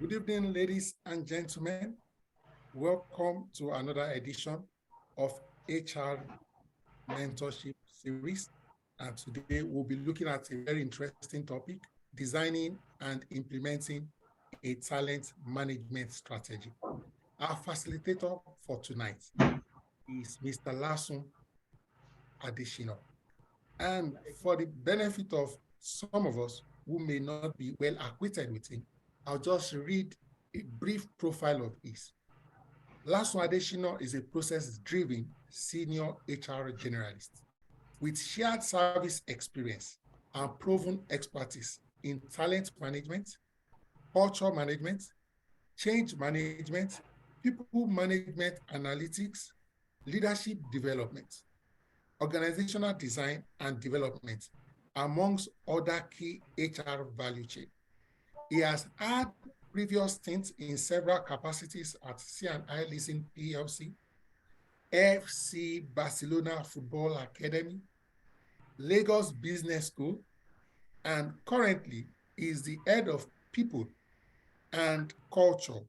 Good evening, ladies and gentlemen. Welcome to another edition of HR Mentorship Series. And today we'll be looking at a very interesting topic, designing and implementing a talent management strategy. Our facilitator for tonight is Mr. Lasun Adeshino. And for the benefit of some of us who may not be well acquainted with him, I'll just read a brief profile of his. Lasun Adeshino is a process-driven senior HR generalist with shared service experience and proven expertise in talent management, culture management, change management, people management analytics, leadership development, organizational design and development, amongst other key HR value chain. He has had previous stints in several capacities at C&I Leasing PLC, FC Barcelona Football Academy, Lagos Business School, and currently is the head of people and culture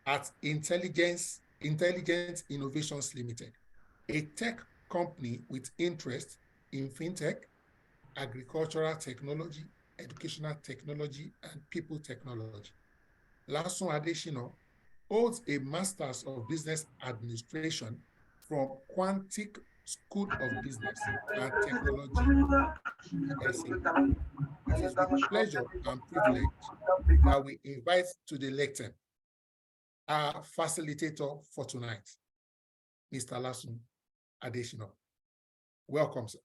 at Intelligence Innovations Limited, a tech company with interest in fintech, agricultural technology, educational technology, and people technology. Lasun Adeshino holds a Master's of Business Administration from Quantic School of Business and Technology, USA. It is with pleasure and privilege that we invite to the lectern our facilitator for tonight, Mr. Lasun Adeshino. Welcome, sir.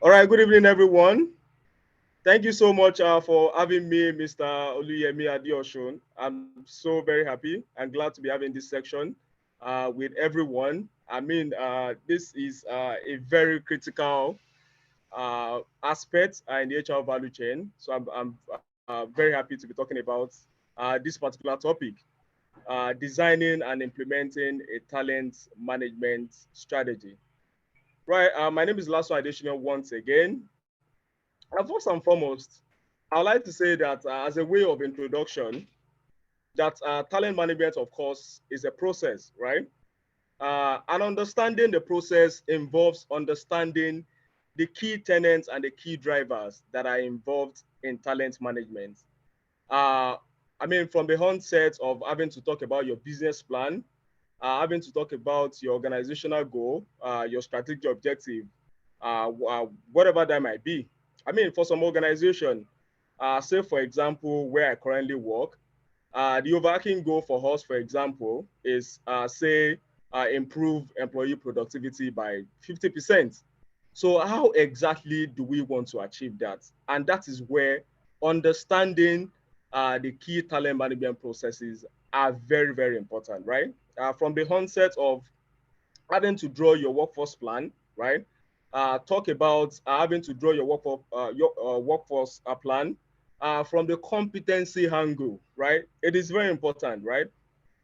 All right, good evening, everyone. Thank you so much for having me, Mr. Oluyemi Adioshun. I'm so very happy and glad to be having this section with everyone. This is a very critical aspect in the HR value chain. So I'm very happy to be talking about this particular topic, designing and implementing a talent management strategy. Right, my name is Lasso Additional once again. First and foremost, I'd like to say that as a way of introduction, that talent management, of course, is a process, right? And understanding the process involves understanding the key tenets and the key drivers that are involved in talent management. Uh, from the onset of having to talk about your business plan, having to talk about your organizational goal, your strategic objective, whatever that might be. For some organization, say for example, where I currently work, the overarching goal for us, for example, is improve employee productivity by 50%. So how exactly do we want to achieve that? And that is where understanding the key talent management processes are very, very important, right? From the onset of having to draw your workforce plan, right? Talk about having to draw your workforce plan from the competency angle, right? It is very important, right?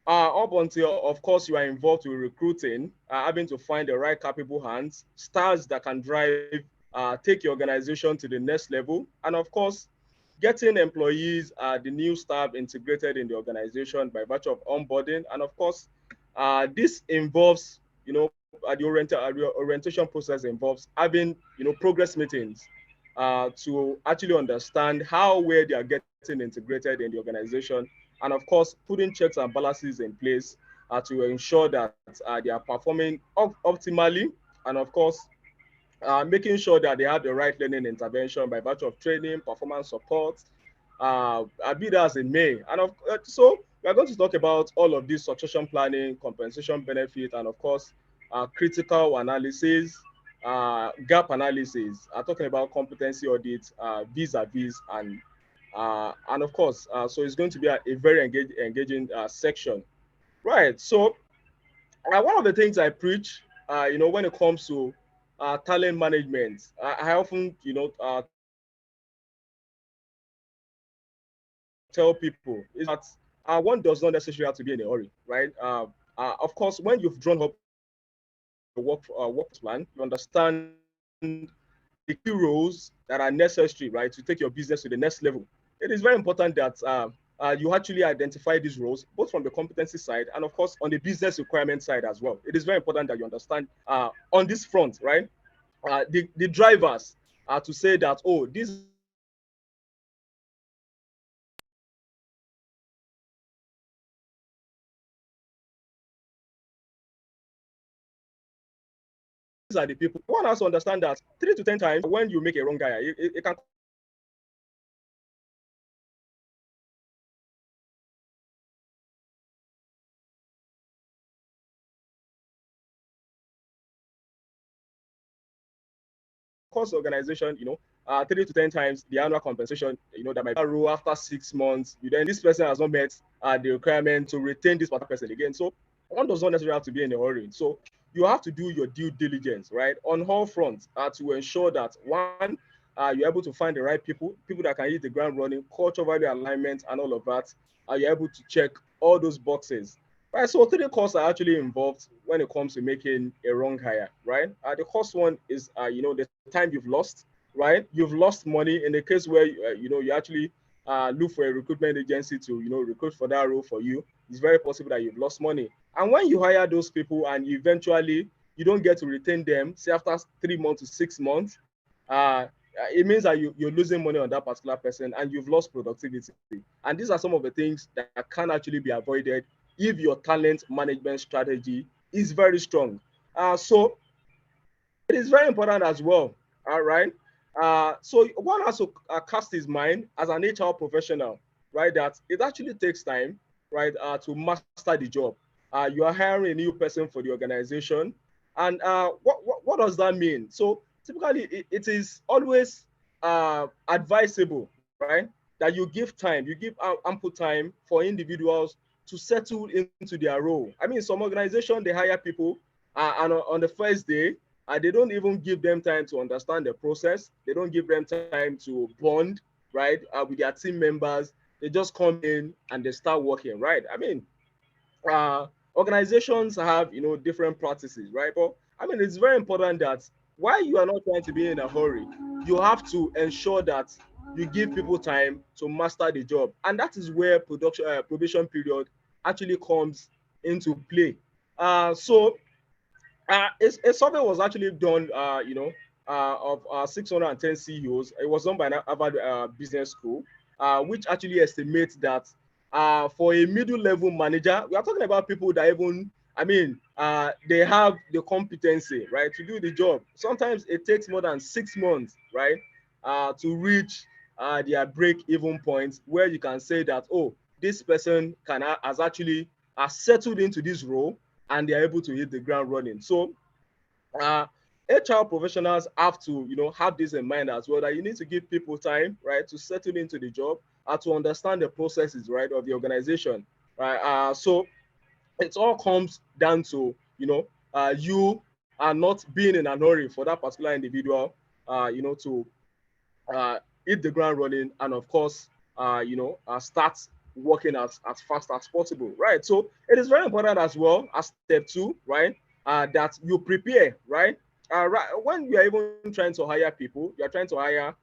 Up until, of course, you are involved with recruiting, having to find the right capable hands, stars that can drive, take your organization to the next level, and of course, getting employees, the new staff integrated in the organization by virtue of onboarding, and of course, this involves, the orientation process involves having, progress meetings to actually understand how where they are getting integrated in the organization, and of course, putting checks and balances in place to ensure that they are performing optimally, and of course, making sure that they have the right learning intervention by virtue of training, performance support, be that as it may. So we are going to talk about all of this: succession planning, compensation benefit, and of course, critical analysis, gap analysis. Talking about competency audits, vis-a-vis, and of course, so it's going to be a very engaging section, right? So one of the things I preach, when it comes to talent management, I often, tell people is that one does not necessarily have to be in a hurry, right? Of course, when you've drawn up work plan, you understand the key roles that are necessary, right, to take your business to the next level. It is very important that you actually identify these roles, both from the competency side and, of course, on the business requirement side as well. It is very important that you understand on this front, right? The drivers are to say that, oh, these are the people who are actually going to be these are the people. One has to understand that 3 to 10 times when you make a wrong hire, it can cost the organization, because of the fact that cost the organization, 3 to 10 times the annual compensation, that might be a role after 6 months. You then this person has not met the requirement to retain this particular person again. So one does not necessarily have to be in a hurry. So you have to do your due diligence, right, on all fronts to ensure that one, you're able to find the right people that can hit the ground running, culture value alignment, and all of that. You're able to check all those boxes. Right, so 3 costs are actually involved when it comes to making a wrong hire, right? The first one is, the time you've lost, right? You've lost money in the case where, you actually look for a recruitment agency to, recruit for that role for you. It's very possible that you've lost money. And when you hire those people and eventually you don't get to retain them, say after 3 months to 6 months, it means that you're losing money on that particular person and you've lost productivity. And these are some of the things that can actually be avoided if your talent management strategy is very strong. So it is very important as well. All right. So one has to cast his mind as an HR professional, right? That it actually takes time, right, to master the job. You are hiring a new person for the organization, and what does that mean? So typically, it is always advisable, right, that you give time, you give ample time for individuals to settle into their role. I mean, some organizations they hire people, and on the first day, they don't even give them time to understand the process. They don't give them time to bond, right, with their team members. They just come in and they start working, right? I mean, organizations have different practices, right? But I mean, it's very important that while you are not trying to be in a hurry, you have to ensure that you give people time to master the job, and that is where probation period actually comes into play. So a survey was actually done, of 610 CEOs. It was done by Harvard Business School, which actually estimates that for a middle level manager, we are talking about people that even, I mean, they have the competency, right, to do the job. Sometimes it takes more than 6 months, right, to reach their break-even point where you can say that, oh, this person has actually settled into this role and they are able to hit the ground running. So uh, HR professionals have to, have this in mind as well, that you need to give people time, right, to settle into the job, to understand the processes, right, of the organization, right. So it all comes down to, you are not being in an hurry for that particular individual, to hit the ground running, and of course, start working as fast as possible, right? So it is very important as well as step 2, right? That you prepare, right? Right, when you are even trying to hire people, you are trying to hire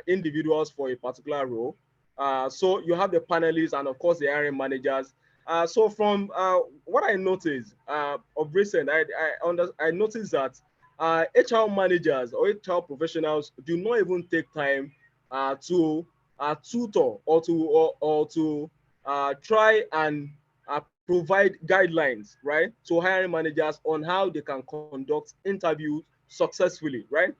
individuals for a particular role. So you have the panelists and of course the hiring managers. So from what I noticed of recent, I noticed that HR managers or HR professionals do not even take time to tutor or to try and provide guidelines, right, to hiring managers on how they can conduct interviews successfully, right?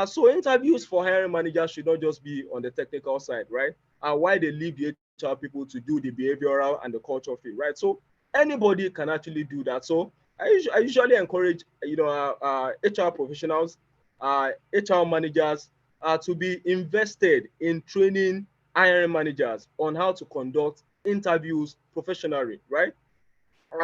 So interviews for hiring managers should not just be on the technical side, right? Why they leave the HR people to do the behavioral and the culture fit, right? So anybody can actually do that. So I usually encourage HR professionals, HR managers to be invested in training hiring managers on how to conduct interviews professionally, right?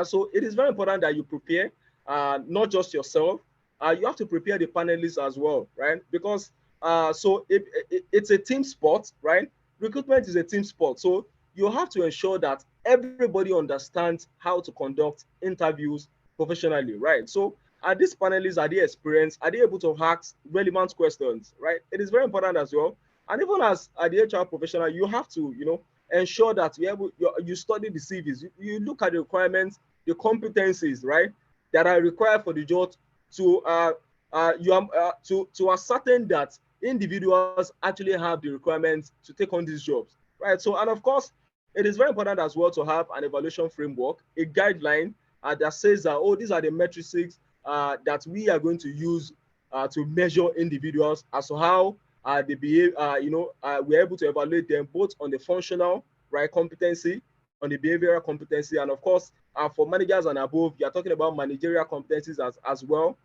So it is very important that you prepare, not just yourself. You have to prepare the panelists as well, right? Because it's a team sport, right? Recruitment is a team sport. So you have to ensure that everybody understands how to conduct interviews professionally, right? So are these panelists, are they experienced? Are they able to ask relevant questions, right? It is very important as well. And even as the HR professional, you have to, ensure that you study the CVs. You look at the requirements, the competencies, right, that are required for the job to to ascertain that individuals actually have the requirements to take on these jobs, right? So, and of course, it is very important as well to have an evaluation framework, a guideline that says that, oh, these are the metrics that we are going to use to measure individuals as to how they behave. We're able to evaluate them both on the functional, right, competency, on the behavioral competency, and of course, for managers and above, you're talking about managerial competencies as well.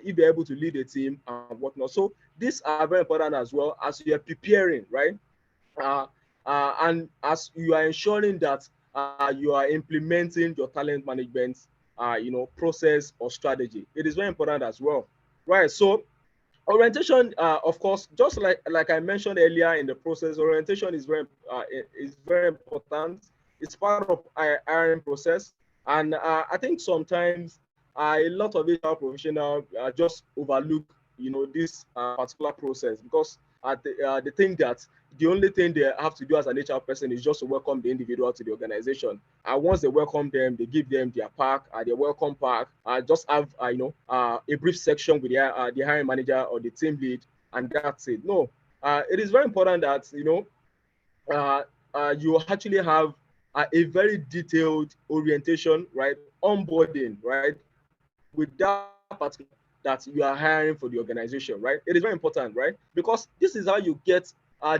If you're able to lead a team and whatnot. So these are very important as well as you're preparing, right? Uh, and as you are ensuring that you are implementing your talent management, process or strategy. It is very important as well, right? So orientation, of course, just like I mentioned earlier in the process, orientation is very important. It's part of our hiring process, and I think sometimes a lot of HR professionals just overlook, this particular process because they think that the only thing they have to do as an HR person is just to welcome the individual to the organization. And once they welcome them, they give them their pack, their welcome pack. Just have a brief section with the hiring manager or the team lead, and that's it. No, it is very important that you actually have a very detailed orientation, right? Onboarding, right? With that particular that you are hiring for the organization, right? It is very important, right? Because this is how you get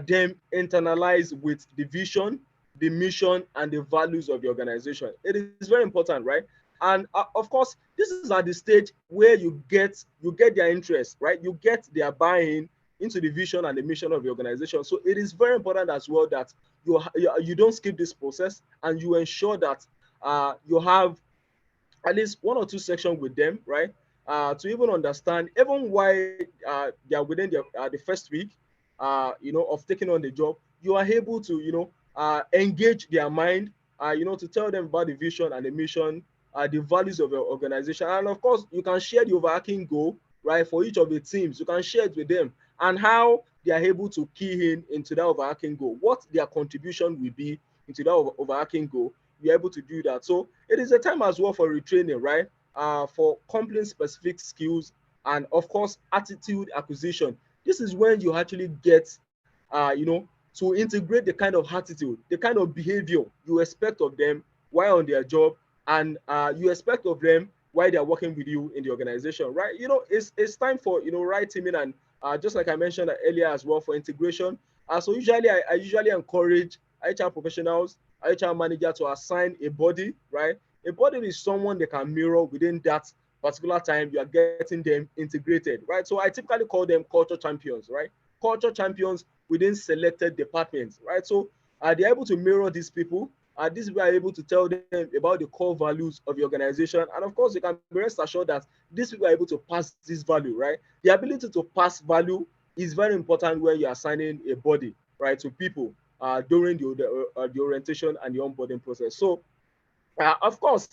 them internalized with the vision, the mission, and the values of the organization. It is very important, right? And of course, this is at the stage where you get their interest, right? You get their buy-in into the vision and the mission of the organization. So it is very important as well that you don't skip this process and you ensure that you have at least one or two sections with them, right? To even understand, even why they are within the first week, of taking on the job, you are able to, engage their mind, to tell them about the vision and the mission, the values of your organization, and of course, you can share the overarching goal, right, for each of the teams. You can share it with them and how they are able to key in into that overarching goal, what their contribution will be into that overarching goal. You're able to do that. So it is a time as well for retraining, right? For company specific skills and of course attitude acquisition. This is when you actually get, to integrate the kind of attitude, the kind of behavior you expect of them while on their job, and you expect of them while they are working with you in the organization, right? It's time for right teaming and just like I mentioned earlier as well for integration. So usually I usually encourage HR professionals, HR manager to assign a body, right? A body is someone they can mirror within that particular time you are getting them integrated, right? So I typically call them culture champions, right? Culture champions within selected departments, right? So they're able to mirror these people. These people are able to tell them about the core values of the organization. And of course, you can be rest assured that these people are able to pass this value, right? The ability to pass value is very important when you're assigning a body, right, to people during the orientation and the onboarding process. So, of course,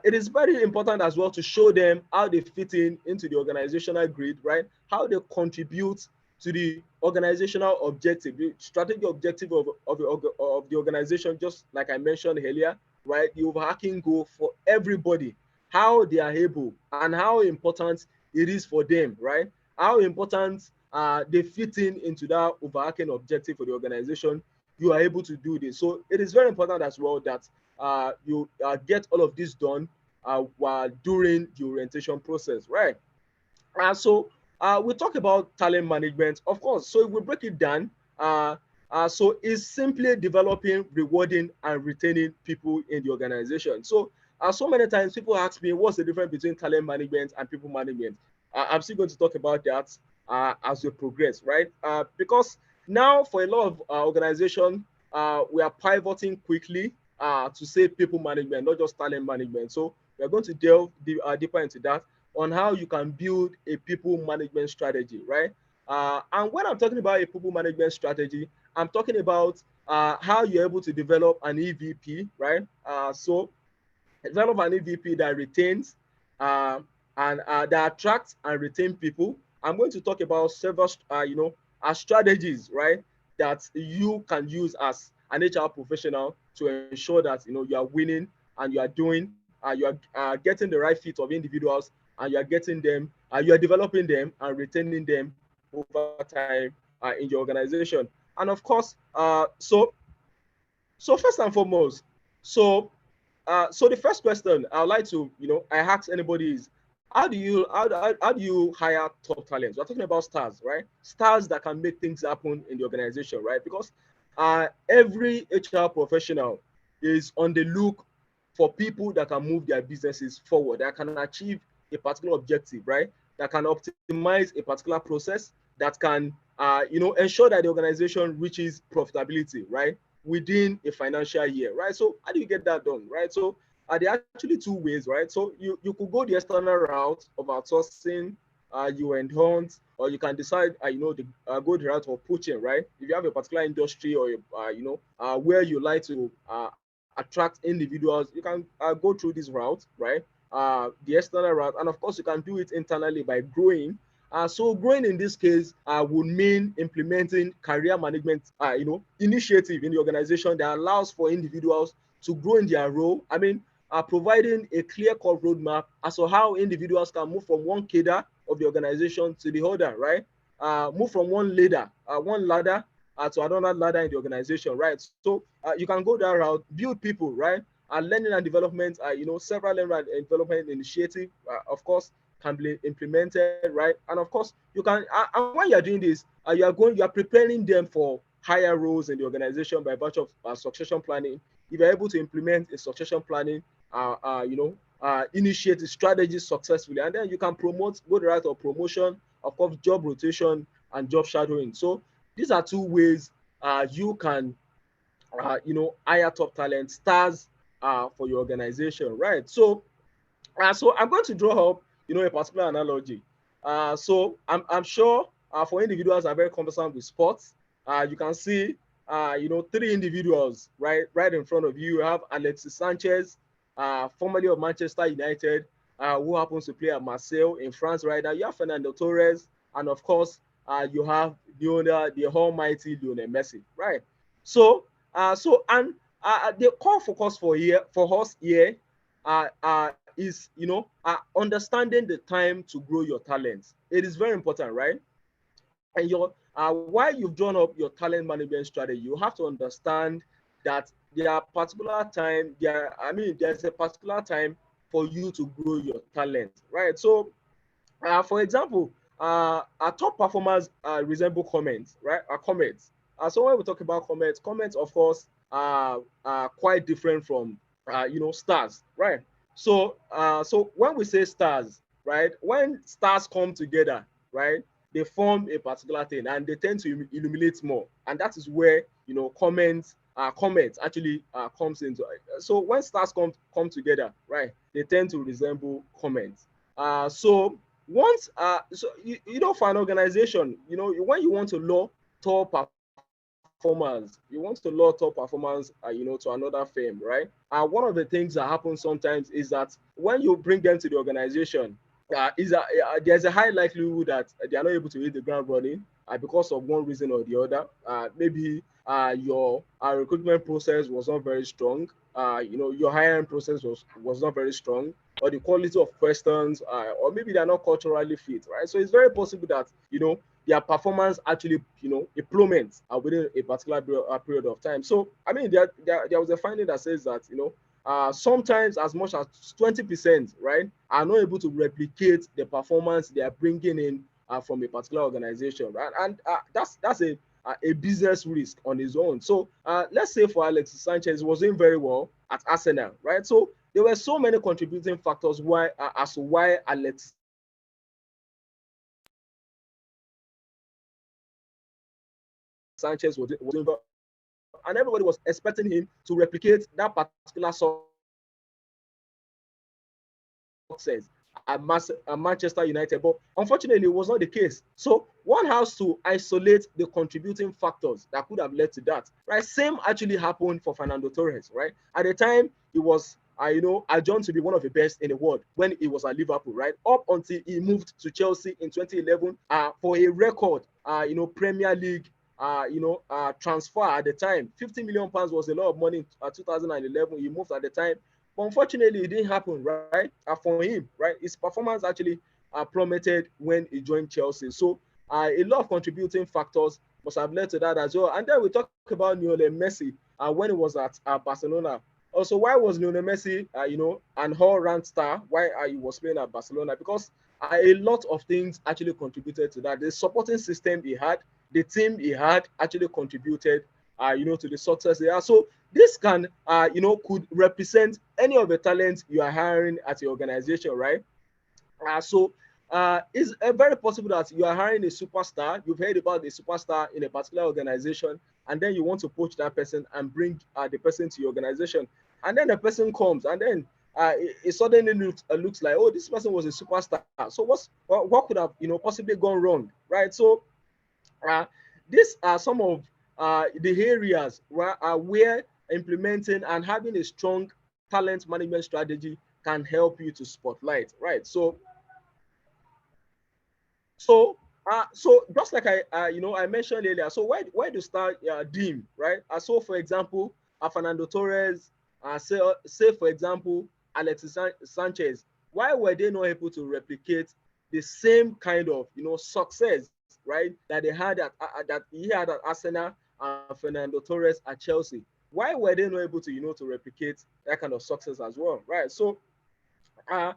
it is very important as well to show them how they fit in into the organizational grid, right? How they contribute to the organizational objective, the strategic objective of the organization, just like I mentioned earlier, right? The overarching goal for everybody, how they are able and how important it is for them, right? How important they fit in into that overarching objective for the organization. You are able to do this. So it is very important as well that you get all of this done while during the orientation process, right? So we talk about talent management, of course. So if we break it down, so it's simply developing, rewarding, and retaining people in the organization. So many times people ask me, what's the difference between talent management and people management? I'm still going to talk about that as we progress, right? Because now for a lot of organizations, we are pivoting quickly to say people management, not just talent management. So we're going to delve deeper into that on how you can build a people management strategy, right? And when I'm talking about a people management strategy, I'm talking about how you're able to develop an EVP, right? So develop an EVP that retains, and that attract and retain people. I'm going to talk about several, strategies, right, that you can use as an HR professional to ensure that you are winning and you are doing, you are getting the right fit of individuals, and you are getting them, you are developing them and retaining them over time in your organization. And of course, so first and foremost, so so the first question I would like to, I ask anybody is, how do you hire top talents? We're talking about stars, right? Stars that can make things happen in the organization, right? Because every HR professional is on the look for people that can move their businesses forward, that can achieve a particular objective, right? That can optimize a particular process, that can, ensure that the organization reaches profitability, right, within a financial year, right? So how do you get that done, right? So there are actually two ways, right? So you could go the external route of outsourcing, you and hunt, or you can decide, go the route of poaching, right? If you have a particular industry or where you like to attract individuals, you can go through this route, right? The external route, and of course you can do it internally by growing. So growing in this case would mean implementing career management, initiative in the organization that allows for individuals to grow in their role. I mean, providing a clear-cut roadmap as to how individuals can move from one cadre of the organization to the other, right? Move from one ladder to another ladder in the organization, right? So you can go that route, build people, right? Learning and development, several learning and development initiative, of course, can be implemented, right? And of course, you can, and when you're doing this, you are preparing them for higher roles in the organization by virtue of succession planning. If you're able to implement a succession planning, initiate strategies successfully, and then you can promote, go the route of promotion, of course, job rotation and job shadowing. So these are two ways you can, hire top talent, stars for your organization, right? So I'm going to draw up, a particular analogy. So I'm sure for individuals that are very conversant with sports, you can see, three individuals right in front of you. You have Alexis Sanchez, formerly of Manchester United, who happens to play at Marseille in France right now. You have Fernando Torres, and of course, you have the almighty Lionel Messi, right? So, and the core focus for us here is, understanding the time to grow your talents. It is very important, right? And while you've drawn up your talent management strategy, you have to understand that there are particular time there's a particular time for you to grow your talent, right? So for example, our top performers resemble comments, right? Comments. So when we talk about comments of course are quite different from stars, right? So when we say stars, right, when stars come together, right, they form a particular thing and they tend to illuminate more, and that is where comments actually comes into it. So when stars come together, right, they tend to resemble comments. So once for an organization, when you want to lure top performers, to another firm, right? One of the things that happens sometimes is that when you bring them to the organization, there's a high likelihood that they are not able to hit the ground running because of one reason or the other. Maybe your recruitment process was not very strong. Your hiring process was not very strong, or the quality of questions, or maybe they're not culturally fit, right? So it's very possible that their performance actually it plummets within a particular period of time. So I mean, there was a finding that says that sometimes as much as 20%, right, are not able to replicate the performance they are bringing in from a particular organization, right? And that's a business risk on its own. So let's say for Alexis Sanchez, he was doing very well at Arsenal, right? So there were so many contributing factors as to why Alexis Sanchez was doing well, and everybody was expecting him to replicate that particular success at Manchester United, but unfortunately, it was not the case. So one has to isolate the contributing factors that could have led to that. Right? Same actually happened for Fernando Torres. Right? At the time, he was adjourned to be one of the best in the world when he was at Liverpool, right? Up until he moved to Chelsea in 2011 for a record, Premier League, transfer at the time. 50 million pounds was a lot of money in 2011. He moved at the time. But unfortunately, it didn't happen, right? For him, right? His performance actually plummeted when he joined Chelsea. So a lot of contributing factors must have led to that as well. And then we talk about Lionel Messi when he was at Barcelona. Also, why was Lionel Messi, an all-round star? Why he was playing at Barcelona? Because a lot of things actually contributed to that. The supporting system he had, the team he had actually contributed, to the success he had. So this can, could represent any of the talents you are hiring at your organization, right? It's very possible that you are hiring a superstar. You've heard about the superstar in a particular organization, and then you want to poach that person and bring the person to your organization. And then the person comes, and then it suddenly looks like, oh, this person was a superstar. So what could have possibly gone wrong, right? So these are some of the areas where implementing and having a strong talent management strategy can help you to spotlight, right? So just like I mentioned earlier, so why do start dim, right? So for example, Fernando Torres, say for example, Alexis Sanchez, why were they not able to replicate the same kind of success, right, that they had that he had at Arsenal and Fernando Torres at Chelsea? Why were they not able to to replicate that kind of success as well, right? Uh,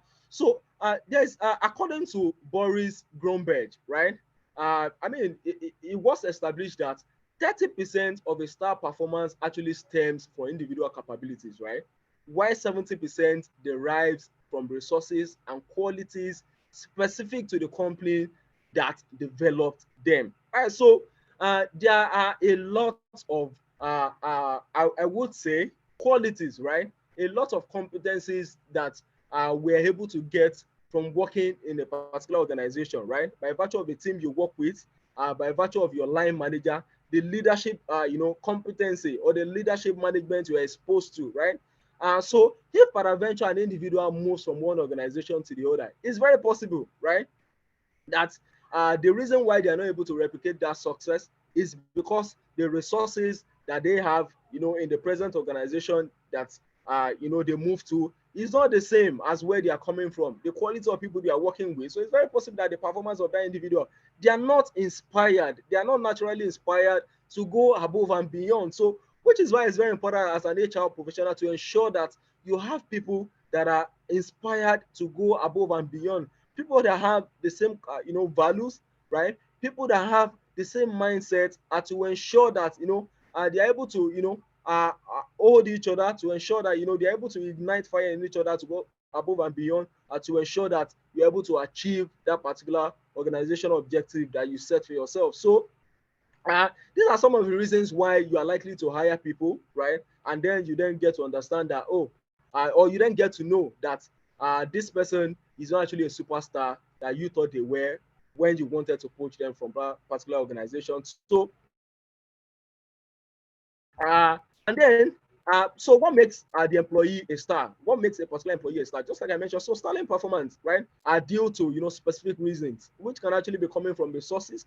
there's according to Boris Gromberg, right? It was established that 30% of a star performance actually stems from individual capabilities, right? While 70% derives from resources and qualities specific to the company that developed them. All right, so there are a lot of, I would say, qualities, right? A lot of competencies that we're able to get from working in a particular organization, right? By virtue of the team you work with, by virtue of your line manager, the leadership, competency or the leadership management you are exposed to, right? So if peradventure an individual moves from one organization to the other, it's very possible, right, that the reason why they are not able to replicate that success is because the resources that they have, in the present organization that they move to is not the same as where they are coming from. The quality of people they are working with. So it's very possible that the performance of that individual, they are not inspired. They are not naturally inspired to go above and beyond. So, which is why it's very important as an HR professional to ensure that you have people that are inspired to go above and beyond. People that have the same, values, right? People that have the same mindset are to ensure that, they are able to, hold each other, to ensure that they're able to ignite fire in each other to go above and beyond, to ensure that you're able to achieve that particular organizational objective that you set for yourself. So these are some of the reasons why you are likely to hire people, right? And then you then get to understand that, or you then get to know that this person is not actually a superstar that you thought they were when you wanted to poach them from that particular organization. So and then, so what makes the employee a star? What makes a particular employee a star? Just like I mentioned, so sterling performance, right, are due to specific reasons, which can actually be coming from resources,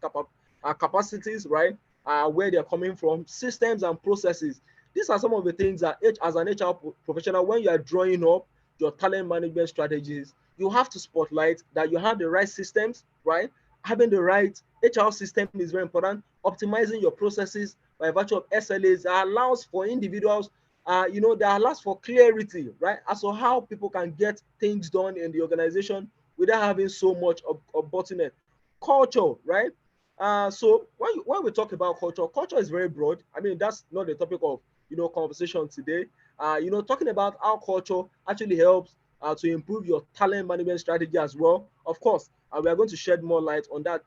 capacities, right, where they're coming from, systems and processes. These are some of the things that, as an HR professional, when you are drawing up your talent management strategies, you have to spotlight that you have the right systems, right? Having the right HR system is very important. Optimizing your processes by virtue of SLAs that allows for individuals, that allows for clarity, right, as to how people can get things done in the organization without having so much of bottleneck. Culture, right? So when we talk about culture is very broad. I mean, that's not the topic of conversation today. Talking about how culture actually helps to improve your talent management strategy as well. Of course, we are going to shed more light on that.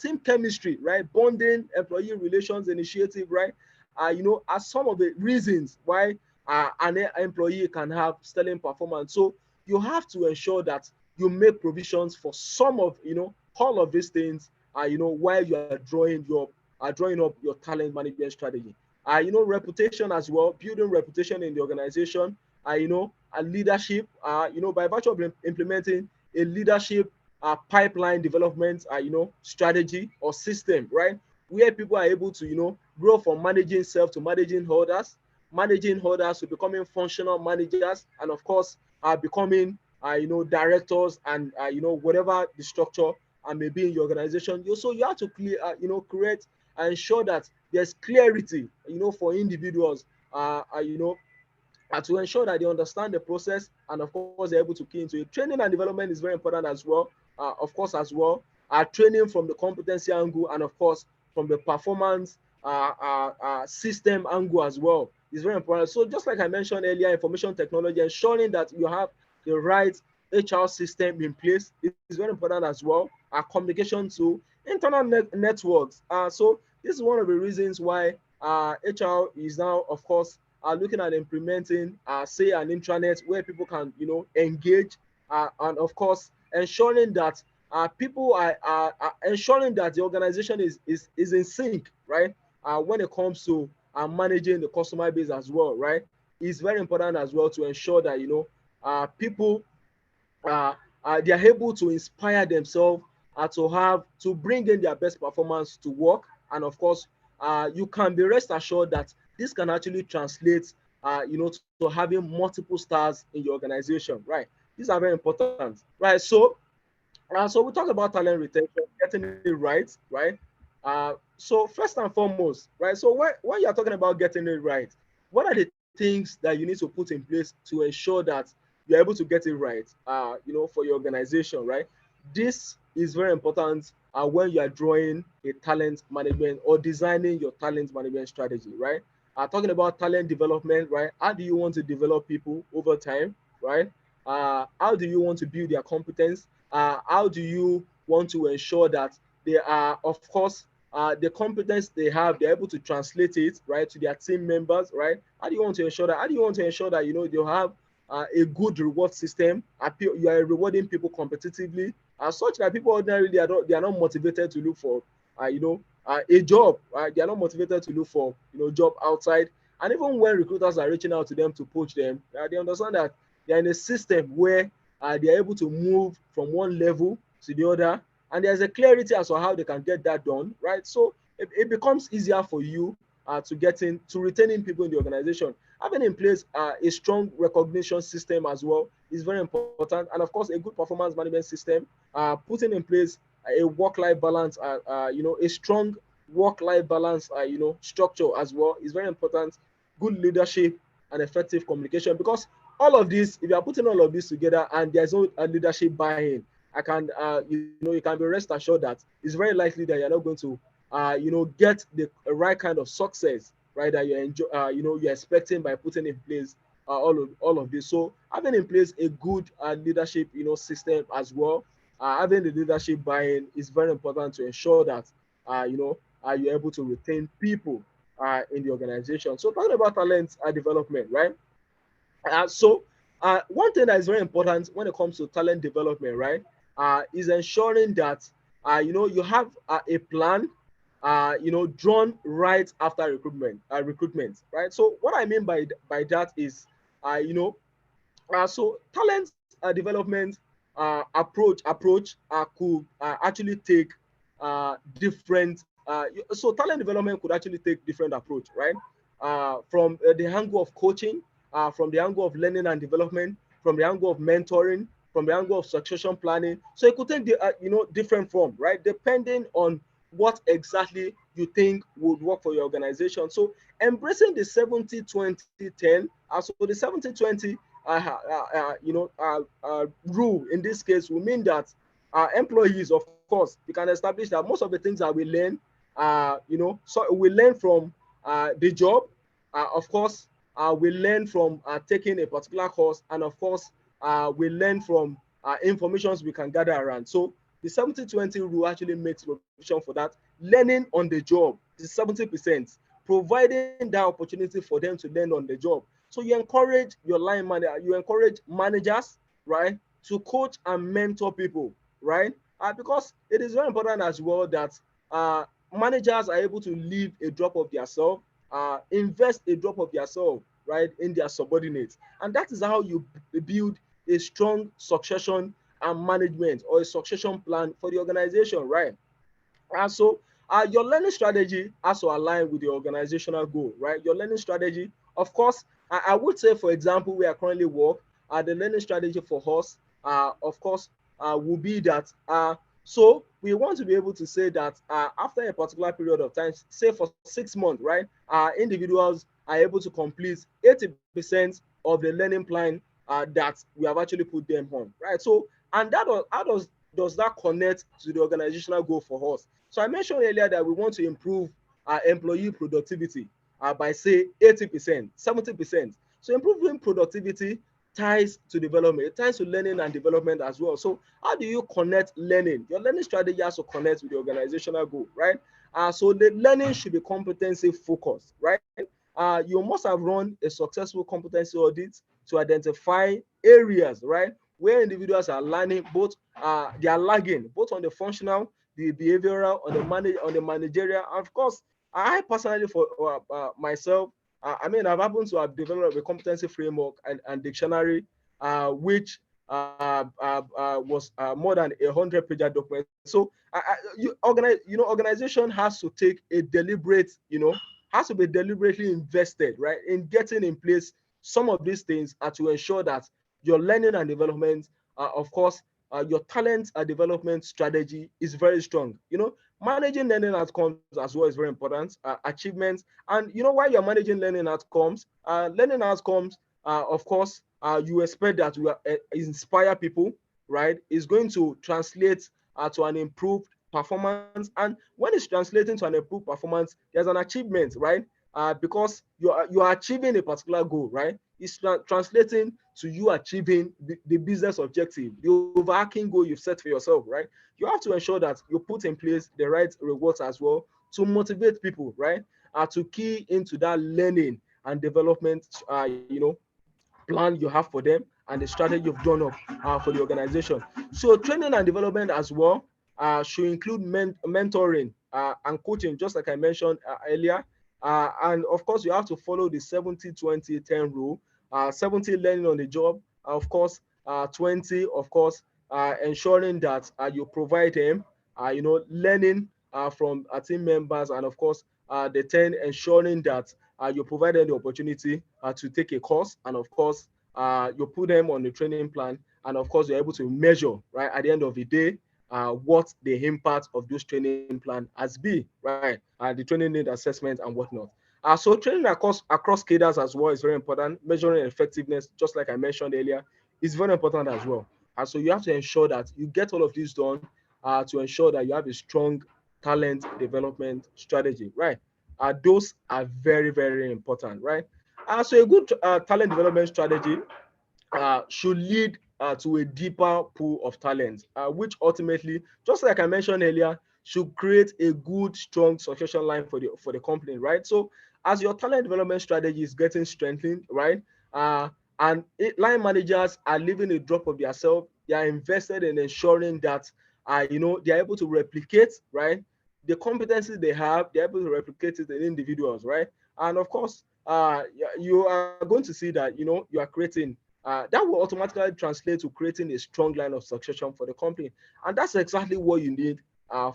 Team chemistry, right? Bonding, employee relations initiative, right? Are some of the reasons why an employee can have sterling performance. So you have to ensure that you make provisions for some of, all of these things, while you are drawing up your talent management strategy. Reputation as well, building reputation in the organization. a leadership, by virtue of implementing a leadership pipeline development, strategy or system, right? Where people are able to, grow from managing self to managing others to becoming functional managers, and of course, becoming, directors and, whatever the structure may be in your organization. So you have to create and ensure that there's clarity, for individuals, to ensure that they understand the process, and of course they're able to key into it. Training and development is very important as well. Of course, as well, training from the competency angle, and of course from the performance system angle as well is very important. So just like I mentioned earlier, information technology, ensuring that you have the right HR system in place is very important as well. Communication to internal networks. So this is one of the reasons why HR is now, of course, looking at implementing, say, an intranet where people can, engage, and of course, ensuring that people are ensuring that the organization is in sync, right? When it comes to managing the customer base as well, right? It's very important as well to ensure that, people uh, they are able to inspire themselves, to bring in their best performance to work. And of course, you can be rest assured that this can actually translate, to having multiple stars in your organization, right? These are very important, right? So we talk about talent retention, getting it right, right? So first and foremost, right? So when you're talking about getting it right, what are the things that you need to put in place to ensure that you're able to get it right, for your organization, right? This is very important when you are drawing a talent management or designing your talent management strategy, right? Talking about talent development, right? How do you want to develop people over time, right? How do you want to build their competence? How do you want to ensure that they are, of course, the competence they have, they're able to translate it, right, to their team members, right? How do you want to ensure that? How do you want to ensure that, they'll have a good reward system? You are rewarding people competitively, such that people ordinarily they are not motivated to look for, a job, right? They are not motivated to look for, job outside. And even when recruiters are reaching out to them to poach them, they understand that they are in a system where they are able to move from one level to the other, and there's a clarity as to how they can get that done, right? So it becomes easier for you to retaining people in the organization. Having in place a strong recognition system as well is very important, and of course a good performance management system. Putting in place a work-life balance, a strong work-life balance, structure as well is very important. Good leadership and effective communication, because all of this, if you are putting all of this together and there's no leadership buy-in, you can be rest assured that it's very likely that you're not going to, get the right kind of success, right, that you're expecting by putting in place all of this. So having in place a good leadership, system as well, having the leadership buy-in is very important to ensure that, you're able to retain people in the organization. So talking about talent development, right? One thing that is very important when it comes to talent development, right, is ensuring that you have a plan, drawn right after recruitment, right. So what I mean by that is, so talent development approach could actually take different. So talent development could actually take different approach, right? From the angle of coaching, from the angle of learning and development, from the angle of mentoring, from the angle of succession planning. So it could take different form, right? Depending on what exactly you think would work for your organization. So embracing the 70-20-10, so the 70-20 rule in this case will mean that employees, of course, we can establish that most of the things that we learn, so we learn from the job, of course, we learn from taking a particular course, and of course, we learn from informations we can gather around. So the 70-20 rule actually makes provision for that. Learning on the job is 70%, providing that opportunity for them to learn on the job. So you encourage your line manager, you encourage managers, right, to coach and mentor people, right? Because it is very important as well that managers are able to leave a drop of their self, invest a drop of their self right, in their subordinates. And that is how you build a strong succession and management, or a succession plan for the organization, right? And so your learning strategy has to align with the organizational goal, right? Your learning strategy, of course, I would say, for example, we are currently work, the learning strategy for us, of course, will be that, so we want to be able to say that after a particular period of time, say for 6 months, right, individuals are able to complete 80% of the learning plan that we have actually put them on, right? So, and that, how does that connect to the organizational goal for us? So I mentioned earlier that we want to improve our employee productivity by say 80%, 70%. So improving productivity ties to development, it ties to learning and development as well. So how do you connect learning? Your learning strategy has to connect with the organizational goal, right? So the learning should be competency focused, right? You must have run a successful competency audit to identify areas, right, where individuals are learning both, they are lagging both on the functional, the behavioral, on the managerial. And of course, I personally, for myself, I mean, I've happened to have developed a competency framework and dictionary, which was more than 100-page document. So organization has to take a deliberate, has to be deliberately invested, right, in getting in place some of these things, to ensure that your learning and development, of course, your talent development strategy is very strong. Managing learning outcomes as well is very important. Achievements, and while you're managing learning outcomes, of course, you expect that we inspire people, right? It's going to translate to an improved performance, and when it's translating to an improved performance, there's an achievement, right? Because you are achieving a particular goal, right? It's translating to you achieving the business objective, the overarching goal you've set for yourself, right? You have to ensure that you put in place the right rewards as well to motivate people, right? To key into that learning and development, plan you have for them, and the strategy you've drawn up for the organization. So training and development as well should include mentoring and coaching, just like I mentioned earlier. And of course, you have to follow the 70-20-10 rule. 70 learning on the job, of course, 20, of course, ensuring that you provide them, learning from team members, and of course, the 10, ensuring that you provide them the opportunity to take a course, and of course, you put them on the training plan, and of course, you're able to measure, right, at the end of the day, what the impact of those training plan has been, right? The training need assessment and whatnot. So training across cadres as well is very important. Measuring effectiveness, just like I mentioned earlier, is very important as well. And so you have to ensure that you get all of this done to ensure that you have a strong talent development strategy, right? Those are very, very important, right? So a good talent development strategy should lead to a deeper pool of talent, which ultimately, just like I mentioned earlier, should create a good, strong succession line for the company, right? So as your talent development strategy is getting strengthened, right, and line managers are leaving a drop of themselves, they are invested in ensuring that they are able to replicate, right, the competencies they have, they're able to replicate it in individuals, right? And of course, you are going to see that you are creating that will automatically translate to creating a strong line of succession for the company. And that's exactly what you need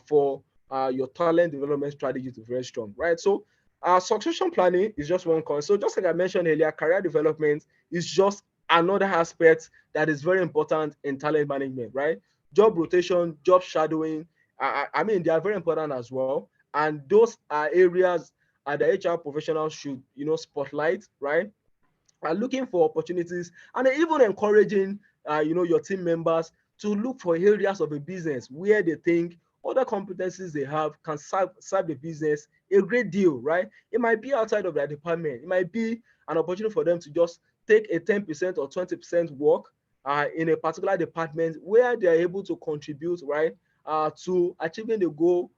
for your talent development strategy to be very strong, right? So succession planning is just one concept. So just like I mentioned earlier, career development is just another aspect that is very important in talent management, right? Job rotation, job shadowing, I mean, they are very important as well. And those are areas the HR professionals should, spotlight, right? Are looking for opportunities, and even encouraging your team members to look for areas of a business where they think other competencies they have can serve the business a great deal, right? It might be outside of their department. It might be an opportunity for them to just take a 10% or 20% work in a particular department where they are able to contribute, right, to achieving the goal,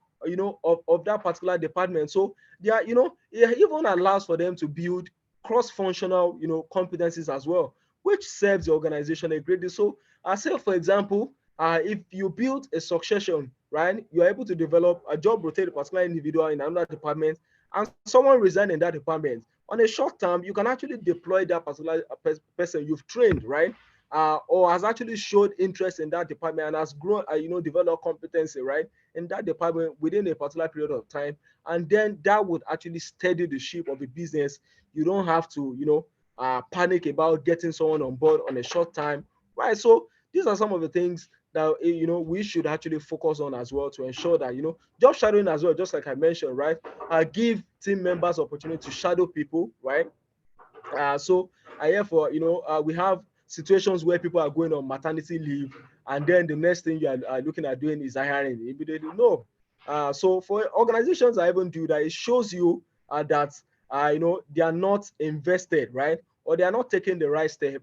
of that particular department. So they are, it even allows for them to build cross-functional, competencies as well, which serves the organization a great deal. So, I say, for example, if you build a succession, right, you're able to develop a job rotate a particular individual in another department, and someone resign in that department. on a short term, you can actually deploy that particular person you've trained, right? Or has actually showed interest in that department and has grown, developed competency, right, in that department within a particular period of time. And then that would actually steady the ship of the business. You don't have to, panic about getting someone on board on a short time, right? So these are some of the things that we should actually focus on as well, to ensure that job shadowing as well, just like I mentioned, right? Give team members opportunity to shadow people, right? So I hear for we have situations where people are going on maternity leave, and then the next thing you are looking at doing is hiring immediately. No. So for organizations that even do that, it shows you that they are not invested, right, or they are not taking the right step,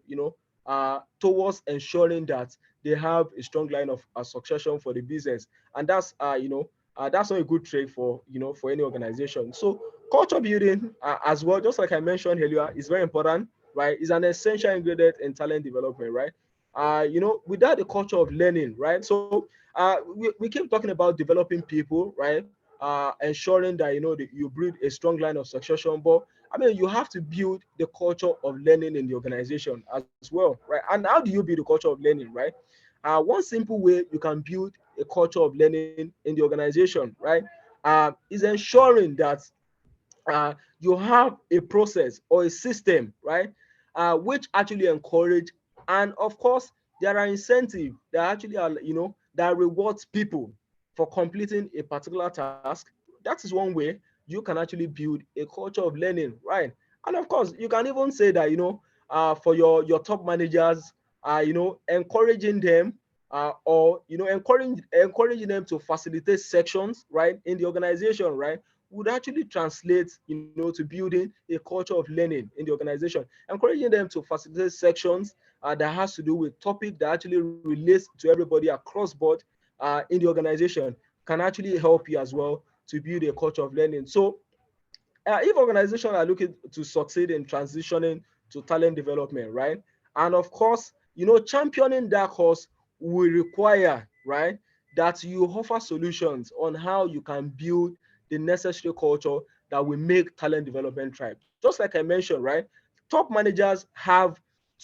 towards ensuring that they have a strong line of succession for the business. And that's not a good trait for for any organization. So culture building, as well, just like I mentioned earlier, is very important, right? It's an essential ingredient in talent development, right? Without the culture of learning, right? So we keep talking about developing people, right? Ensuring that that you build a strong line of succession, but I mean, you have to build the culture of learning in the organization as well, right? And how do you build the culture of learning, right? One simple way you can build a culture of learning in the organization, right, is ensuring that you have a process or a system, right, which actually encourage, and of course there are incentives that actually are, that rewards people for completing a particular task. That is one way you can actually build a culture of learning, right? And of course you can even say that, for your top managers, encouraging them, or encouraging them to facilitate sections, right, in the organization, right, would actually translate, to building a culture of learning in the organization. Encouraging them to facilitate sections that has to do with topic that actually relates to everybody across board in the organization can actually help you as well to build a culture of learning. So if organizations are looking to succeed in transitioning to talent development, right? And of course, championing that cause will require, right, that you offer solutions on how you can build the necessary culture that will make talent development thrive. Just like I mentioned, right? Top managers have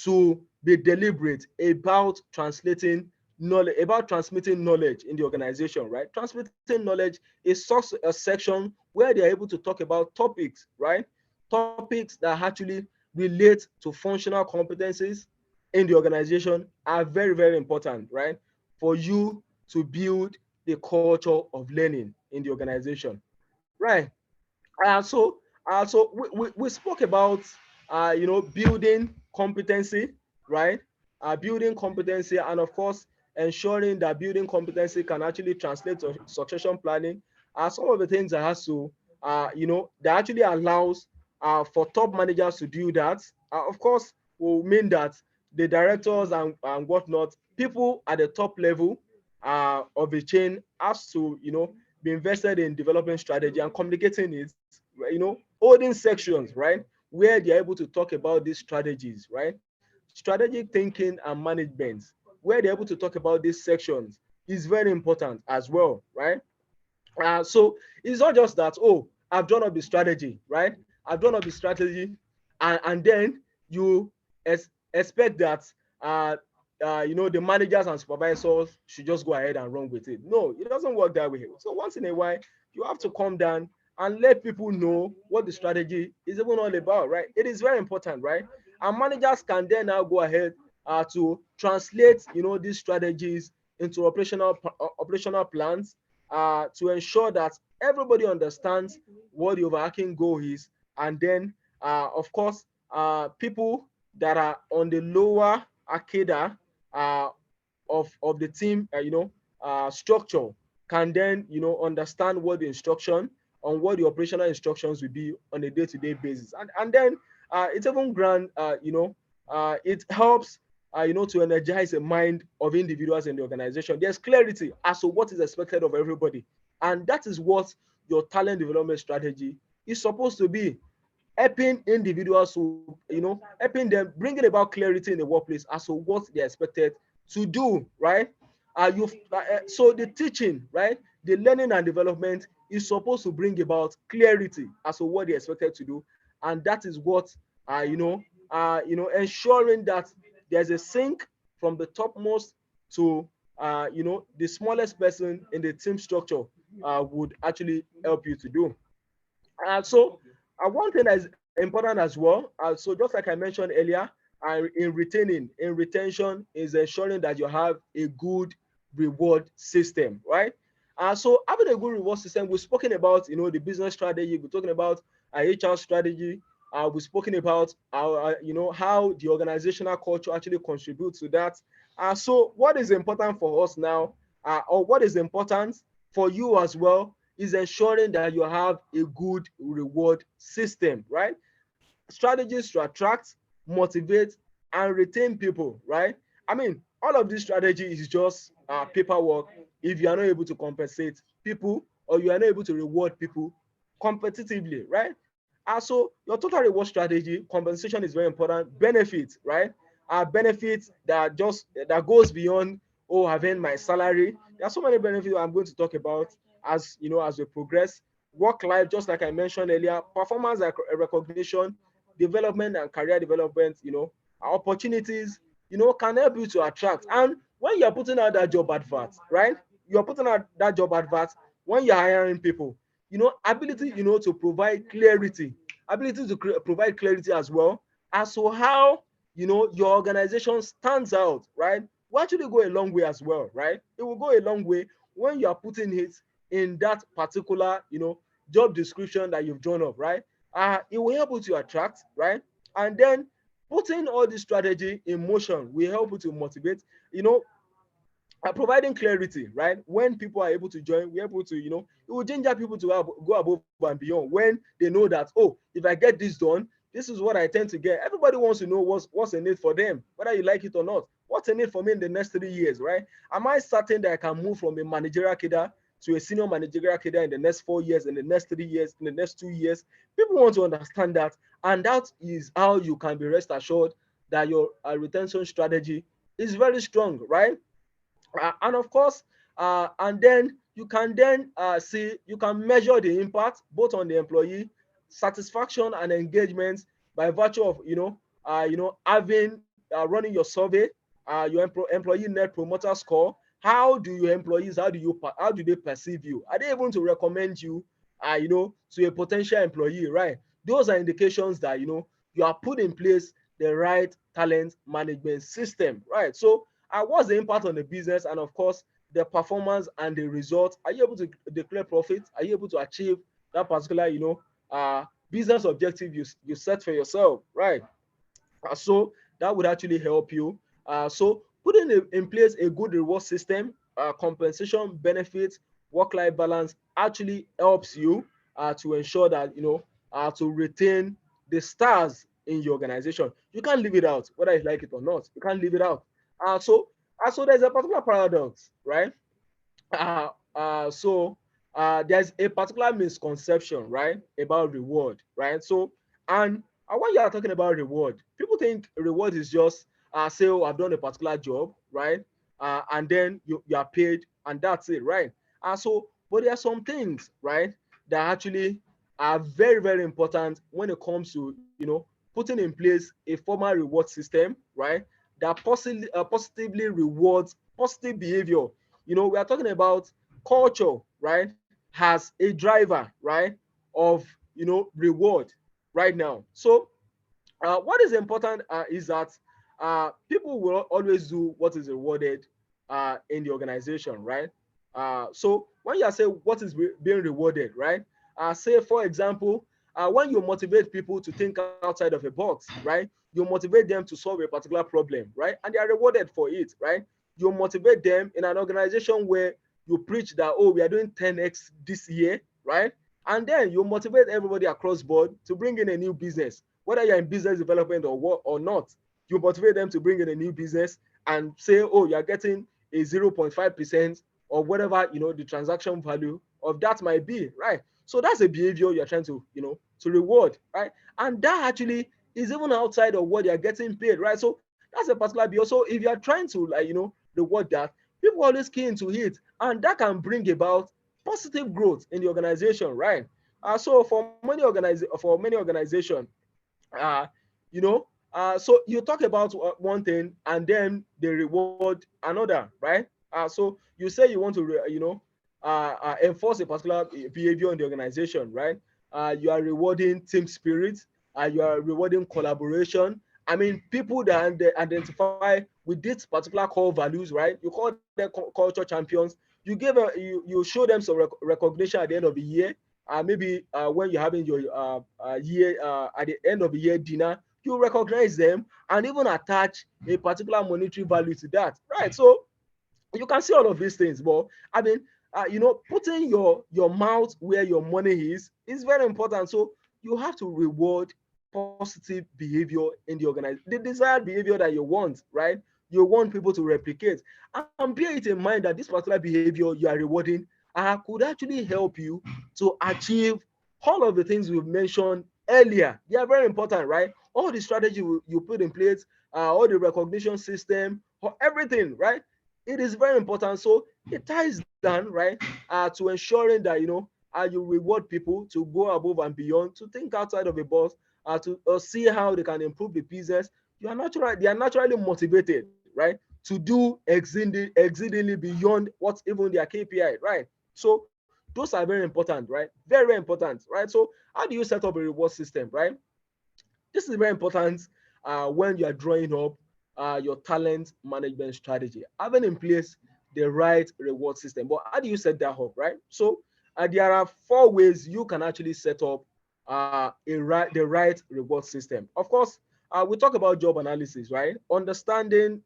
to be deliberate about translating knowledge, about transmitting knowledge in the organization, right? Transmitting knowledge is such a section where they're able to talk about topics, right? Topics that actually relate to functional competencies in the organization are very, very important, right? For you to build the culture of learning in the organization, right? So we spoke about building competency, right? Building competency, and of course ensuring that building competency can actually translate to succession planning are some of the things that has to that actually allows for top managers to do that. Of course, will mean that the directors and whatnot, people at the top level of the chain has to be invested in developing strategy and communicating it, holding sections, right, where they're able to talk about these strategies, right? Strategic thinking and management, where they're able to talk about these sections, is very important as well, right? So it's not just that, oh, I've drawn up the strategy, right? I've drawn up the strategy, and then you expect that the managers and supervisors should just go ahead and run with it. No, it doesn't work that way. So once in a while, you have to come down and let people know what the strategy is even all about, right? It is very important, right? And managers can then now go ahead to translate, these strategies into operational plans to ensure that everybody understands what the overarching goal is. And then, of course, people that are on the lower arcada uh, of the team, structure, can then, understand what the instruction on what the operational instructions will be on a day-to-day basis. And then it's even grand, it helps to energize the mind of individuals in the organization. There's clarity as to what is expected of everybody. And that is what your talent development strategy is supposed to be, helping individuals to, helping them, bringing about clarity in the workplace as to what they're expected to do, right? So the teaching, right, the learning and development is supposed to bring about clarity as to what they're expected to do, and that is what ensuring that there's a sync from the topmost to the smallest person in the team structure would actually help you to do. One thing that is important as well, so just like I mentioned earlier, in retention is ensuring that you have a good reward system, right? So having a good reward system, we've spoken about the business strategy, we're talking about HR strategy, we've spoken about how the organizational culture actually contributes to that. So what is important for us now, or what is important for you as well, is ensuring that you have a good reward system, right? Strategies to attract, motivate, and retain people, right? I mean, all of this strategy is just paperwork if you are not able to compensate people or you are not able to reward people competitively, right? Also, your total reward strategy, compensation is very important. Benefits, right? Benefits that goes beyond, oh, having my salary. There are so many benefits I'm going to talk about as we progress. Work life, just like I mentioned earlier, performance recognition, development and career development, opportunities, can help you to attract. And when you're putting out that job advert, right? You're putting out that job advert when you're hiring people, ability, to provide clarity, ability to provide clarity as well as to how, your organization stands out, right? Will actually go a long way as well, right? It will go a long way when you are putting it in that particular, job description that you've drawn up, right? It will help you to attract, right? And then putting all this strategy in motion will help you to motivate, you know, providing clarity, right? When people are able to join, we're able to, it will ginger people to go above and beyond when they know that, oh, if I get this done, this is what I tend to get. Everybody wants to know what's in it for them, whether you like it or not. What's in it for me in the next 3 years, right? Am I certain that I can move from a managerial cadre to a senior managerial cadre in the next 4 years, in the next 3 years, in the next 2 years? People want to understand that, and that is how you can be rest assured that your retention strategy is very strong, right? And of course, and then you can measure the impact both on the employee satisfaction and engagement by virtue of having running your survey, your employee net promoter score. How do your employees, how do they perceive you? Are they able to recommend you to a potential employee, right? Those are indications that you are put in place the right talent management system, right? So what's the impact on the business, and of course the performance and the results? Are you able to declare profit? Are you able to achieve that particular business objective you set for yourself, right? So that would actually help you. So putting in place a good reward system, compensation, benefits, work-life balance actually helps you to ensure that to retain the stars in your organization. You can't leave it out, whether you like it or not. You can't leave it out. So there's a particular paradox, right? There's a particular misconception, right, about reward, right? So, and when you are talking about reward, people think reward is just say, oh, I've done a particular job, right? And then you are paid, and that's it, right? But there are some things, right, that actually are very, very important when it comes to, putting in place a formal reward system, right, that positively rewards positive behavior. We are talking about culture, right, has a driver, right, of reward right now. So what is important is that people will always do what is rewarded in the organization, right? So when you say what is being rewarded, right? Say for example, when you motivate people to think outside of a box, right? You motivate them to solve a particular problem, right? And they are rewarded for it, right? You motivate them in an organization where you preach that, oh, we are doing 10x this year, right? And then you motivate everybody across board to bring in a new business, whether you're in business development or what or not. You motivate them to bring in a new business and say, oh, you're getting a 0.5% or whatever the transaction value of that might be, right? So that's a behavior you're trying to to reward, right? And that actually is even outside of what you're getting paid, right? So that's a particular behavior. So if you're trying to reward that, people always key into it, and that can bring about positive growth in the organization, right? So for many organization, uh, you know, so you talk about one thing and then they reward another, right? So you say you want to, enforce a particular behavior in the organization, right? You are rewarding team spirit, you are rewarding collaboration. I mean, people that identify with these particular core values, right? You call them culture champions. You show them some recognition at the end of the year. Maybe when you're having your year at the end of the year dinner, you recognize them and even attach a particular monetary value to that, right? So you can see all of these things, but I mean, putting your mouth where your money is very important. So you have to reward positive behavior in the organization, the desired behavior that you want, right? You want people to replicate, and bear it in mind that this particular behavior you are rewarding could actually help you to achieve all of the things we've mentioned earlier. They are very important, right? All the strategy you put in place, all the recognition system, everything, right? It is very important. So it ties down, right, to ensuring that you reward people to go above and beyond, to think outside of the box, to see how they can improve the business. They are naturally motivated, right, to do exceedingly beyond what's even their KPI, right? So those are very important, right? Very, very important, right? So how do you set up a reward system, right? This is very important when you are drawing up your talent management strategy, having in place the right reward system. But how do you set that up, right? So there are four ways you can actually set up the right reward system. Of course, we talk about job analysis, right? Understanding,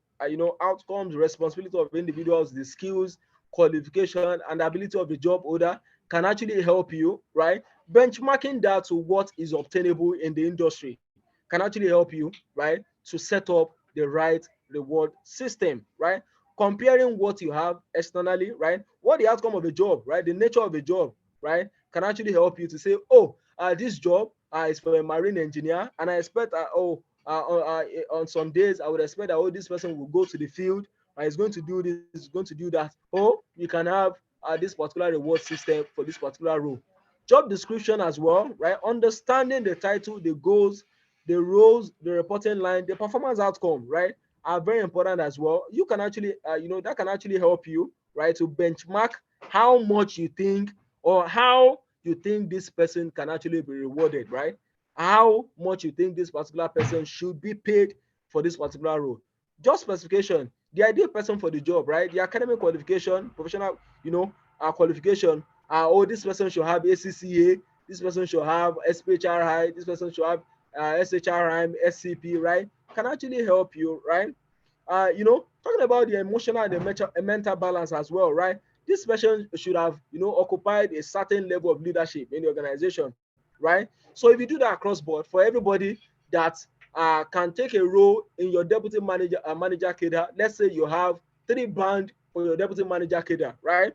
outcomes, responsibility of individuals, the skills, qualification, and ability of the job holder can actually help you, right? Benchmarking that to what is obtainable in the industry can actually help you, right, to set up the right reward system, right? Comparing what you have externally, right, what the outcome of a job, right, the nature of a job, right, can actually help you to say, oh, this job is for a marine engineer, and I expect, on some days, I would expect that, oh, this person will go to the field, is going to do this, is going to do that. Or you can have this particular reward system for this particular role. Job description as well, right? Understanding the title, the goals, the roles, the reporting line, the performance outcome, right, are very important as well. You can actually, that can actually help you, right, to benchmark how much you think or how you think this person can actually be rewarded, right? How much you think this particular person should be paid for this particular role. Job specification, the ideal person for the job, right? The academic qualification, professional, qualification. Oh, this person should have ACCA. This person should have SPHRI. This person should have SHRM, SCP, right? Can actually help you, right? Talking about the emotional and the mental balance as well, right? This person should have, occupied a certain level of leadership in the organization, right? So if you do that across board for everybody that can take a role in your deputy manager cadre, let's say you have 3 band for your deputy manager cadre, right?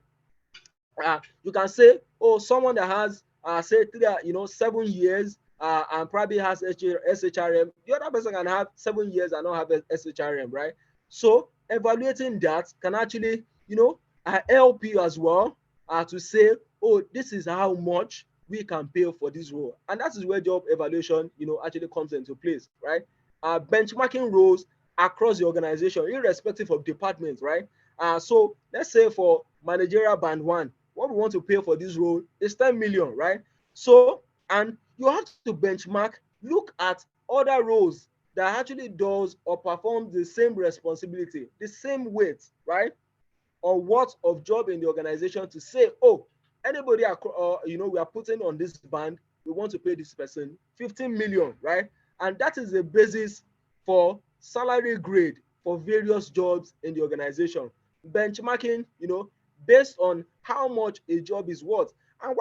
You can say, oh, someone that has say 7 years and probably has SHRM, the other person can have 7 years and not have SHRM, right? So evaluating that can actually, help you as well to say, oh, this is how much we can pay for this role. And that is where job evaluation, actually comes into place, right? Benchmarking roles across the organization, irrespective of department, right? So let's say for managerial band one, what we want to pay for this role is 10 million, right? So, and you have to benchmark, look at other roles that actually does or performs the same responsibility, the same weight, right? Or what of job in the organization to say, oh, anybody, we are putting on this band, we want to pay this person 15 million, right? And that is the basis for salary grade for various jobs in the organization. Benchmarking, based on how much a job is worth. And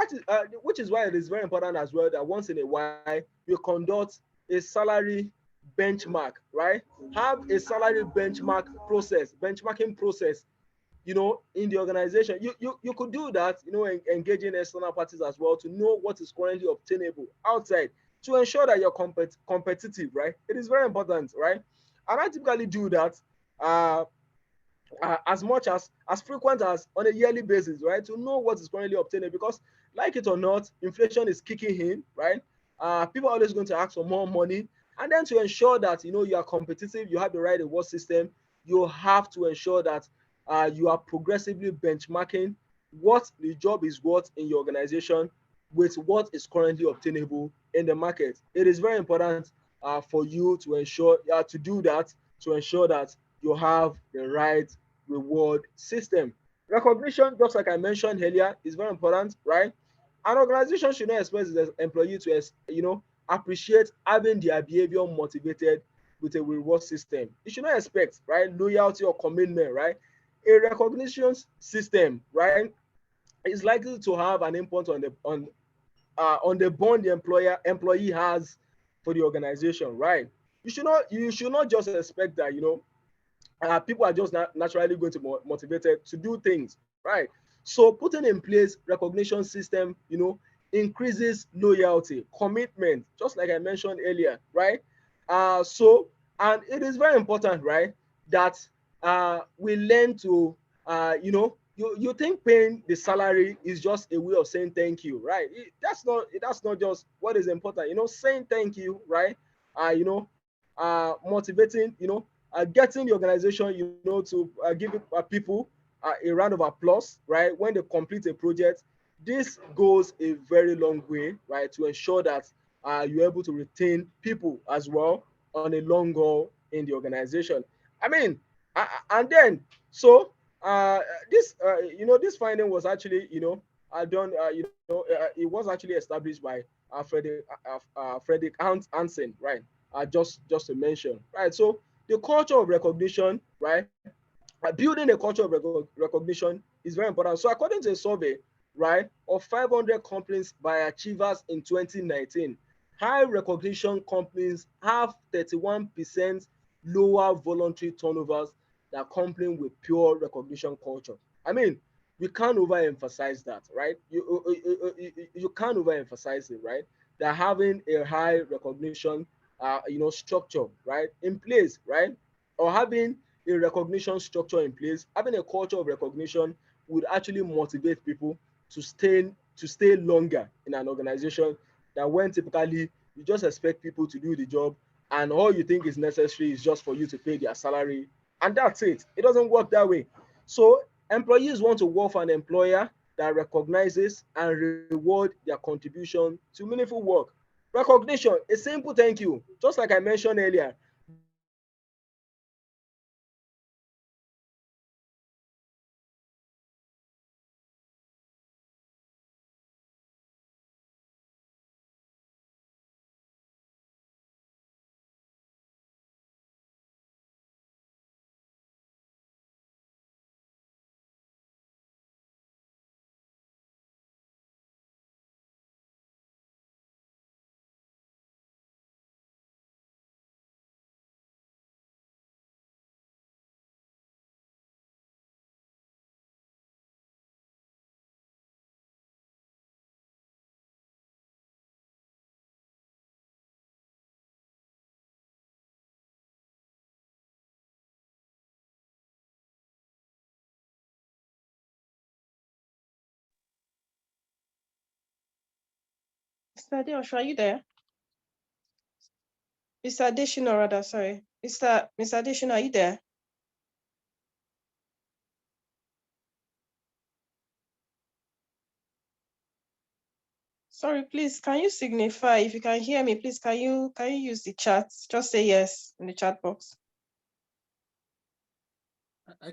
which is why it is very important as well that once in a while you conduct a salary benchmark, right? Have a salary benchmarking process, in the organization. You could do that, engaging external parties as well to know what is currently obtainable outside to ensure that you're competitive, right? It is very important, right? And I typically do that as much as frequent as on a yearly basis, right? To know what is currently obtained, because like it or not, inflation is kicking in, right? People are always going to ask for more money, and then to ensure that you are competitive, you have the right reward system. You have to ensure that you are progressively benchmarking what the job is worth in your organization with what is currently obtainable in the market. It is very important for you to ensure to do that, to ensure that you have the right reward system. Recognition, just like I mentioned earlier, is very important, right? An organization should not expect its employee to, appreciate having their behavior motivated with a reward system. You should not expect, right, loyalty or commitment, right? A recognition system, right, is likely to have an impact on the bond the employee has for the organization, right? You should not just expect that people are just naturally going to be motivated to do things, right? So putting in place recognition system, increases loyalty, commitment, just like I mentioned earlier, right? So, and it is very important, right, that we learn to, you think paying the salary is just a way of saying thank you, right? That's not just what is important. Saying thank you, right? Motivating, getting the organization, to give people a round of applause, right, when they complete a project. This goes a very long way, right, to ensure that you're able to retain people as well on a long haul in the organization. I mean, and then so this finding was actually done. It was actually established by Frederick Hansen, right? Just to mention, right? So the culture of recognition, right? Building a culture of recognition is very important. So according to a survey, right, of 500 companies by Achievers in 2019, high recognition companies have 31% lower voluntary turnovers than companies with pure recognition culture. I mean, we can't overemphasize that, right? You can't overemphasize it, right? That having a high recognition, structure, right, in place, right, or having a recognition structure in place, having a culture of recognition would actually motivate people to stay longer in an organization than when typically you just expect people to do the job, and all you think is necessary is just for you to pay their salary, and that's it. It doesn't work that way. So employees want to work for an employer that recognizes and reward their contribution to meaningful work. Recognition, a simple thank you, just like I mentioned earlier, that motivates people to stay longer in an organization. Mr. Adeosho, are you there? Mr. Adeshina, rather, sorry. Mr. Adeshina, are you there? Sorry, please, can you signify if you can hear me? Please, can you use the chat? Just say yes in the chat box. I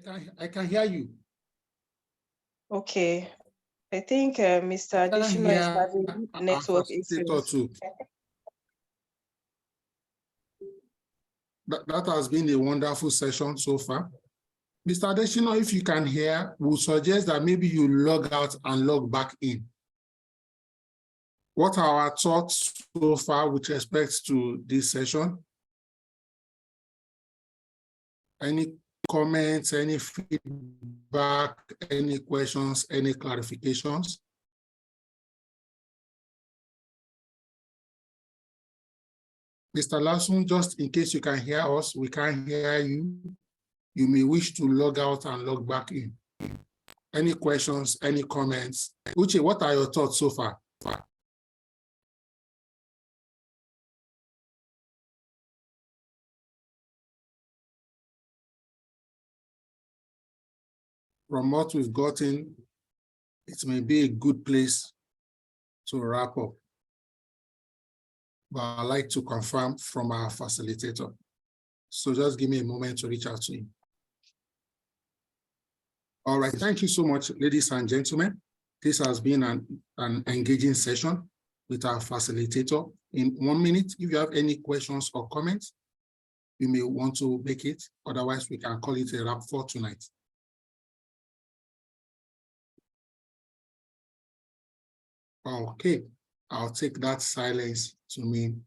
can hear you. Okay. I think Mr. Adeshina is having network issues. Too. That has been a wonderful session so far. Mr. Adeshina, if you can hear, we suggest that maybe you log out and log back in. What are our thoughts so far with respect to this session? Any comments, any feedback, any questions, any clarifications? Mr. Larson, just in case you can hear us, we can't hear you. You may wish to log out and log back in. Any questions, any comments? Uche, what are your thoughts so far? From what we've gotten, it may be a good place to wrap up. But I'd like to confirm from our facilitator. So just give me a moment to reach out to him. All right, thank you so much, ladies and gentlemen. This has been an engaging session with our facilitator. In 1 minute, if you have any questions or comments, you may want to make it. Otherwise, we can call it a wrap for tonight. Okay, I'll take that silence to mean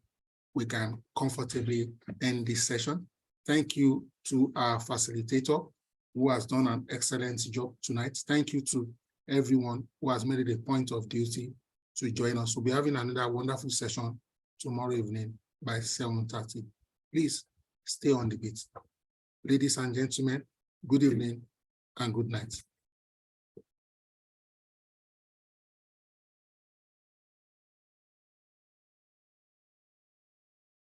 we can comfortably end this session. Thank you to our facilitator who has done an excellent job tonight. Thank you to everyone who has made it a point of duty to join us. We'll be having another wonderful session tomorrow evening by 7:30. Please stay on the beat. Ladies and gentlemen, good evening and good night.